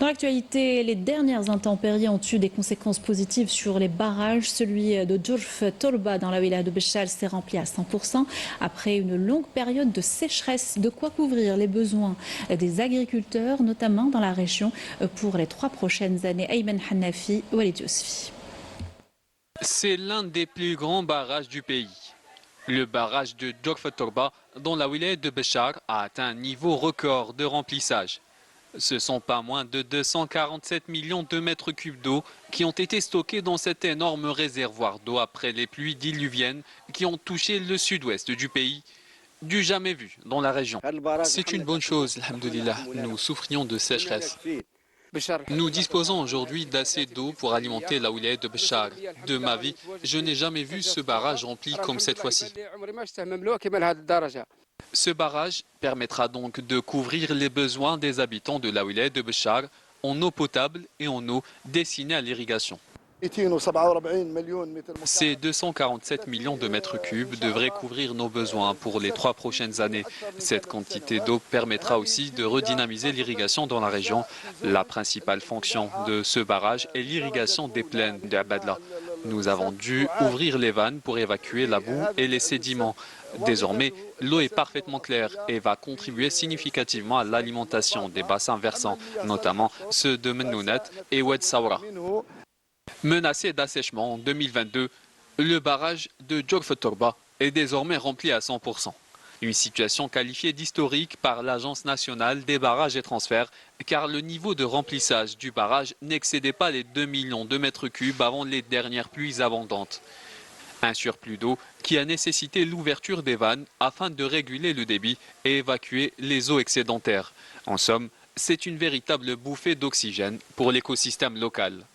Dans l'actualité, les dernières intempéries ont eu des conséquences positives sur les barrages. Celui de Djourf Torba dans la wilaya de Béchar s'est rempli à 100% après une longue période de sécheresse. De quoi couvrir les besoins des agriculteurs, notamment dans la région, pour les 3 prochaines années. Ayman Hannafi, Walid Yousfi. C'est l'un des plus grands barrages du pays. Le barrage de Djourf Torba dans la wilaya de Béchar a atteint un niveau record de remplissage. Ce sont pas moins de 247 millions de mètres cubes d'eau qui ont été stockés dans cet énorme réservoir d'eau après les pluies diluviennes qui ont touché le sud-ouest du pays, du jamais vu dans la région. C'est une bonne chose, alhamdoulilah. Nous souffrions de sécheresse. Nous disposons aujourd'hui d'assez d'eau pour alimenter la wilaya de Béchar. De ma vie, je n'ai jamais vu ce barrage rempli comme cette fois-ci. Ce barrage permettra donc de couvrir les besoins des habitants de la wilaya de Béchar en eau potable et en eau destinée à l'irrigation. Ces 247 millions de mètres cubes devraient couvrir nos besoins pour les 3 prochaines années. Cette quantité d'eau permettra aussi de redynamiser l'irrigation dans la région. La principale fonction de ce barrage est l'irrigation des plaines de Abadla. Nous avons dû ouvrir les vannes pour évacuer la boue et les sédiments. Désormais, l'eau est parfaitement claire et va contribuer significativement à l'alimentation des bassins versants, notamment ceux de Menounet et Oued Sawra. Menacé d'assèchement en 2022, le barrage de Djourf Torba est désormais rempli à 100%. Une situation qualifiée d'historique par l'Agence nationale des barrages et transferts, car le niveau de remplissage du barrage n'excédait pas les 2 millions de mètres cubes avant les dernières pluies abondantes. Un surplus d'eau qui a nécessité l'ouverture des vannes afin de réguler le débit et évacuer les eaux excédentaires. En somme, c'est une véritable bouffée d'oxygène pour l'écosystème local.